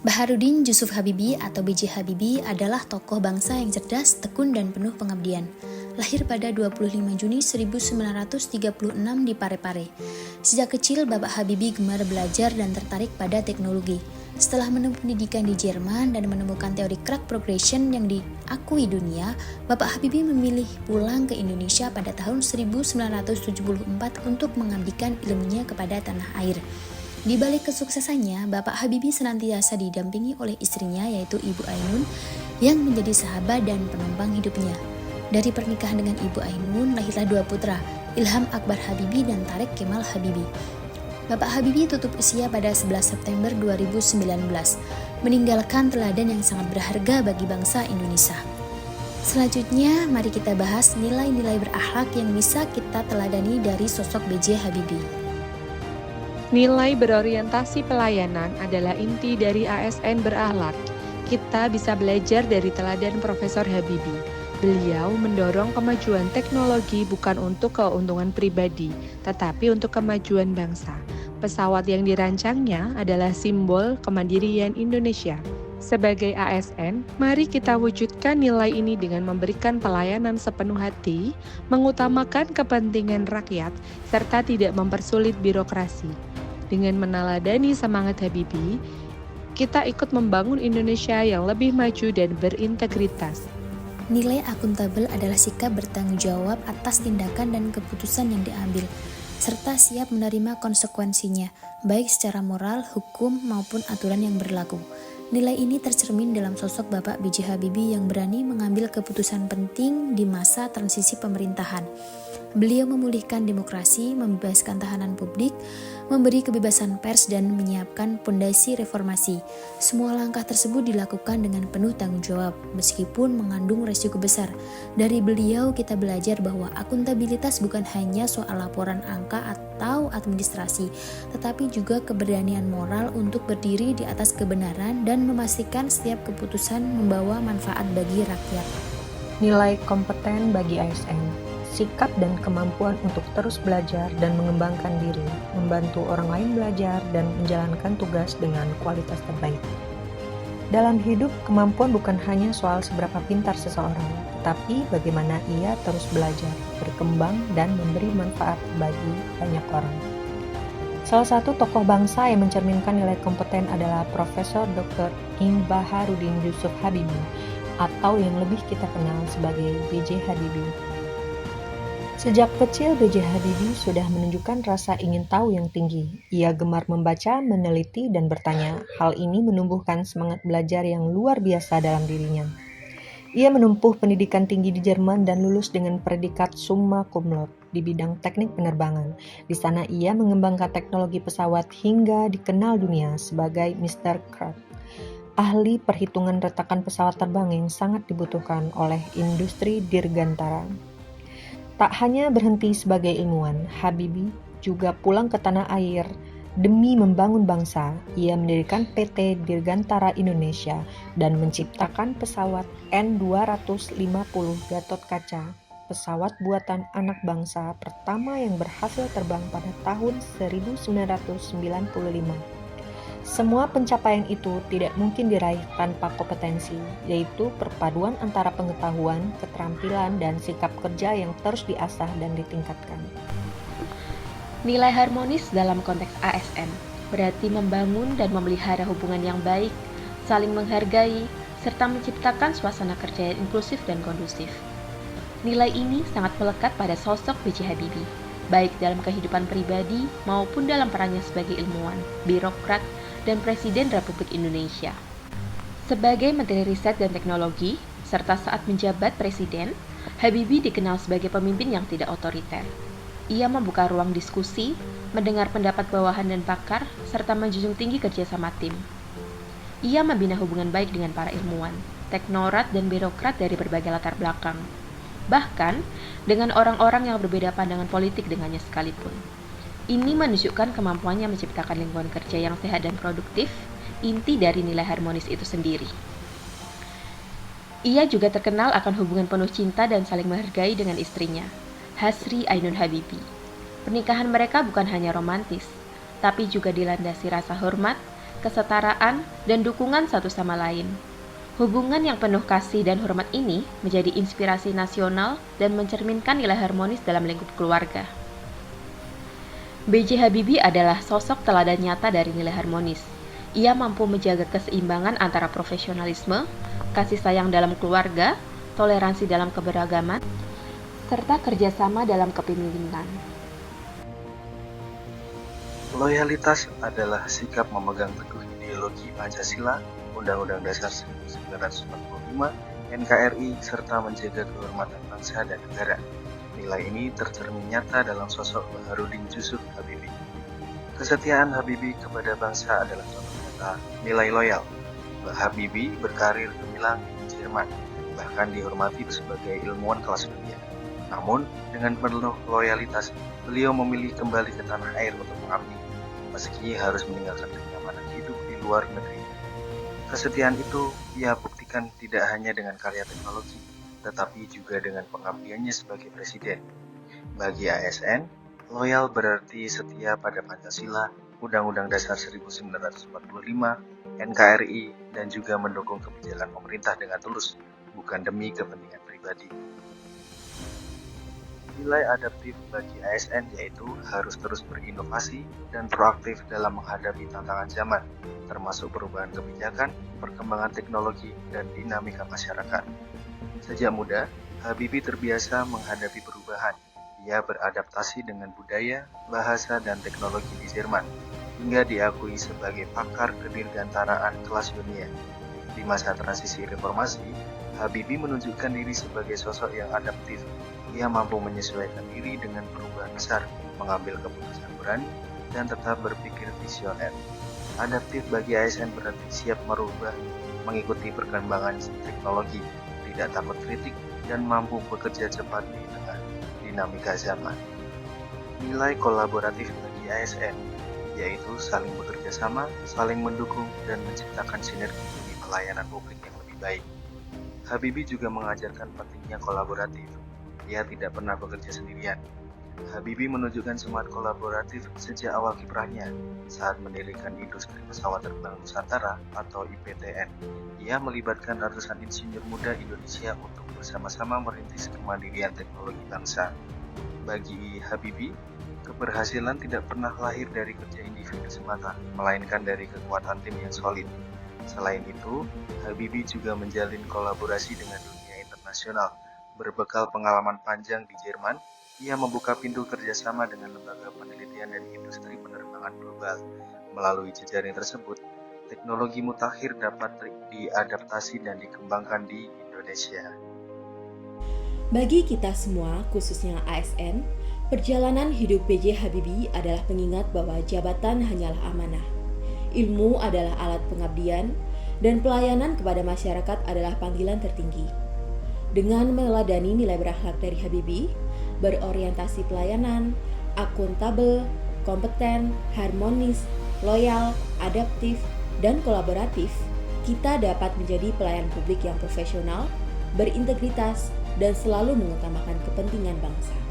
Baharudin Yusuf Habibie atau B.J. Habibie adalah tokoh bangsa yang cerdas, tekun, dan penuh pengabdian. Lahir pada 25 Juni 1936 di Parepare. Sejak kecil, Bapak Habibie gemar belajar dan tertarik pada teknologi. Setelah menempuh pendidikan di Jerman dan menemukan teori crack progression yang diakui dunia, Bapak Habibie memilih pulang ke Indonesia pada tahun 1974 untuk mengabdikan ilmunya kepada tanah air. Di balik kesuksesannya, Bapak Habibie senantiasa didampingi oleh istrinya yaitu Ibu Ainun yang menjadi sahabat dan penumpang hidupnya. Dari pernikahan dengan Ibu Ainun lahirlah dua putra, Ilham Akbar Habibie dan Tareq Kemal Habibie. Bapak Habibie tutup usia pada 11 September 2019, meninggalkan teladan yang sangat berharga bagi bangsa Indonesia. Selanjutnya, mari kita bahas nilai-nilai berakhlak yang bisa kita teladani dari sosok B.J. Habibie. Nilai berorientasi pelayanan adalah inti dari ASN berakhlak. Kita bisa belajar dari teladan Profesor Habibie. Beliau mendorong kemajuan teknologi bukan untuk keuntungan pribadi, tetapi untuk kemajuan bangsa. Pesawat yang dirancangnya adalah simbol kemandirian Indonesia. Sebagai ASN, mari kita wujudkan nilai ini dengan memberikan pelayanan sepenuh hati, mengutamakan kepentingan rakyat, serta tidak mempersulit birokrasi. Dengan meneladani semangat Habibie, kita ikut membangun Indonesia yang lebih maju dan berintegritas. Nilai akuntabel adalah sikap bertanggung jawab atas tindakan dan keputusan yang diambil, serta siap menerima konsekuensinya, baik secara moral, hukum, maupun aturan yang berlaku. Nilai ini tercermin dalam sosok Bapak B.J. Habibie yang berani mengambil keputusan penting di masa transisi pemerintahan. Beliau memulihkan demokrasi, membebaskan tahanan publik, memberi kebebasan pers, dan menyiapkan pondasi reformasi. Semua langkah tersebut dilakukan dengan penuh tanggung jawab, meskipun mengandung resiko besar. Dari beliau kita belajar bahwa akuntabilitas bukan hanya soal laporan angka atau administrasi, tetapi juga keberanian moral untuk berdiri di atas kebenaran dan memastikan setiap keputusan membawa manfaat bagi rakyat. Nilai kompeten bagi ASN, sikap dan kemampuan untuk terus belajar dan mengembangkan diri, membantu orang lain belajar dan menjalankan tugas dengan kualitas terbaik. Dalam hidup, kemampuan bukan hanya soal seberapa pintar seseorang, tetapi bagaimana ia terus belajar, berkembang, dan memberi manfaat bagi banyak orang. Salah satu tokoh bangsa yang mencerminkan nilai kompeten adalah Profesor Dr. Ing Baharudin Yusuf Habibie, atau yang lebih kita kenal sebagai B.J. Habibie. Sejak kecil, B.J. Habibie sudah menunjukkan rasa ingin tahu yang tinggi. Ia gemar membaca, meneliti, dan bertanya. Hal ini menumbuhkan semangat belajar yang luar biasa dalam dirinya. Ia menempuh pendidikan tinggi di Jerman dan lulus dengan predikat summa cum laude di bidang teknik penerbangan. Di sana ia mengembangkan teknologi pesawat hingga dikenal dunia sebagai Mr. Crack, ahli perhitungan retakan pesawat terbang yang sangat dibutuhkan oleh industri dirgantara. Tak hanya berhenti sebagai ilmuwan, Habibie juga pulang ke tanah air demi membangun bangsa. Ia mendirikan PT Dirgantara Indonesia dan menciptakan pesawat N250 Gatot Kaca, pesawat buatan anak bangsa pertama yang berhasil terbang pada tahun 1995. Semua pencapaian itu tidak mungkin diraih tanpa kompetensi, yaitu perpaduan antara pengetahuan, keterampilan, dan sikap kerja yang terus diasah dan ditingkatkan. Nilai harmonis dalam konteks ASN berarti membangun dan memelihara hubungan yang baik, saling menghargai, serta menciptakan suasana kerja yang inklusif dan kondusif. Nilai ini sangat melekat pada sosok B.J. Habibie, baik dalam kehidupan pribadi maupun dalam perannya sebagai ilmuwan, birokrat, dan Presiden Republik Indonesia. Sebagai Menteri Riset dan Teknologi, serta saat menjabat Presiden, Habibie dikenal sebagai pemimpin yang tidak otoriter. Ia membuka ruang diskusi, mendengar pendapat bawahan dan pakar, serta menjunjung tinggi kerjasama tim. Ia membina hubungan baik dengan para ilmuwan, teknokrat, dan birokrat dari berbagai latar belakang. Bahkan, dengan orang-orang yang berbeda pandangan politik dengannya sekalipun. Ini menunjukkan kemampuannya menciptakan lingkungan kerja yang sehat dan produktif, inti dari nilai harmonis itu sendiri. Ia juga terkenal akan hubungan penuh cinta dan saling menghargai dengan istrinya, Hasri Ainun Habibie. Pernikahan mereka bukan hanya romantis, tapi juga dilandasi rasa hormat, kesetaraan, dan dukungan satu sama lain. Hubungan yang penuh kasih dan hormat ini menjadi inspirasi nasional dan mencerminkan nilai harmonis dalam lingkup keluarga. B.J. Habibie adalah sosok teladan nyata dari nilai harmonis. Ia mampu menjaga keseimbangan antara profesionalisme, kasih sayang dalam keluarga, toleransi dalam keberagaman, serta kerjasama dalam kepemimpinan. Loyalitas adalah sikap memegang teguh ideologi Pancasila, Undang-Undang Dasar 1945, NKRI, serta menjaga kehormatan bangsa dan negara. Nilai ini tercermin nyata dalam sosok Baharudin Jusuf Habibie. Kesetiaan Habibie kepada bangsa adalah contoh nyata nilai loyal. Habibie berkarir gemilang di Jerman, bahkan dihormati sebagai ilmuwan kelas dunia. Namun, dengan penuh loyalitas, beliau memilih kembali ke tanah air untuk mengabdi, meski harus meninggalkan kenyamanan hidup di luar negeri. Kesetiaan itu ia buktikan tidak hanya dengan karya teknologi, tetapi juga dengan pengabdiannya sebagai presiden. Bagi ASN, loyal berarti setia pada Pancasila, Undang-Undang Dasar 1945, NKRI, dan juga mendukung kebijakan pemerintah dengan tulus, bukan demi kepentingan pribadi. Nilai adaptif bagi ASN yaitu harus terus berinovasi dan proaktif dalam menghadapi tantangan zaman, termasuk perubahan kebijakan, perkembangan teknologi, dan dinamika masyarakat. Sejak muda, Habibie terbiasa menghadapi perubahan. Ia beradaptasi dengan budaya, bahasa, dan teknologi di Jerman, hingga diakui sebagai pakar kedirgantaraan kelas dunia. Di masa transisi reformasi, Habibie menunjukkan diri sebagai sosok yang adaptif. Ia mampu menyesuaikan diri dengan perubahan besar, mengambil keputusan berani, dan tetap berpikir visioner. Adaptif bagi ASN berarti siap merubah, mengikuti perkembangan teknologi, tidak takut kritik, dan mampu bekerja cepat di tengah dinamika zaman. Nilai kolaboratif bagi ASN yaitu saling bekerja sama, saling mendukung, dan menciptakan sinergi demi pelayanan publik yang lebih baik. Habibie juga mengajarkan pentingnya kolaboratif. Ia tidak pernah bekerja sendirian. Habibie menunjukkan semangat kolaboratif sejak awal kiprahnya saat mendirikan Industri Pesawat Terbang Nusantara atau IPTN. Ia melibatkan ratusan insinyur muda Indonesia untuk bersama-sama merintis kemandirian teknologi bangsa. Bagi Habibie, keberhasilan tidak pernah lahir dari kerja individu semata, melainkan dari kekuatan tim yang solid. Selain itu, Habibie juga menjalin kolaborasi dengan dunia internasional. Berbekal pengalaman panjang di Jerman, ia membuka pintu kerjasama dengan lembaga penelitian dan industri penerbangan global. Melalui jejaring tersebut, teknologi mutakhir dapat diadaptasi dan dikembangkan di Indonesia. Bagi kita semua, khususnya ASN, perjalanan hidup B.J. Habibie adalah pengingat bahwa jabatan hanyalah amanah. Ilmu adalah alat pengabdian, dan pelayanan kepada masyarakat adalah panggilan tertinggi. Dengan meneladani nilai berakhlak dari Habibie, berorientasi pelayanan, akuntabel, kompeten, harmonis, loyal, adaptif, dan kolaboratif, kita dapat menjadi pelayan publik yang profesional, berintegritas, dan selalu mengutamakan kepentingan bangsa.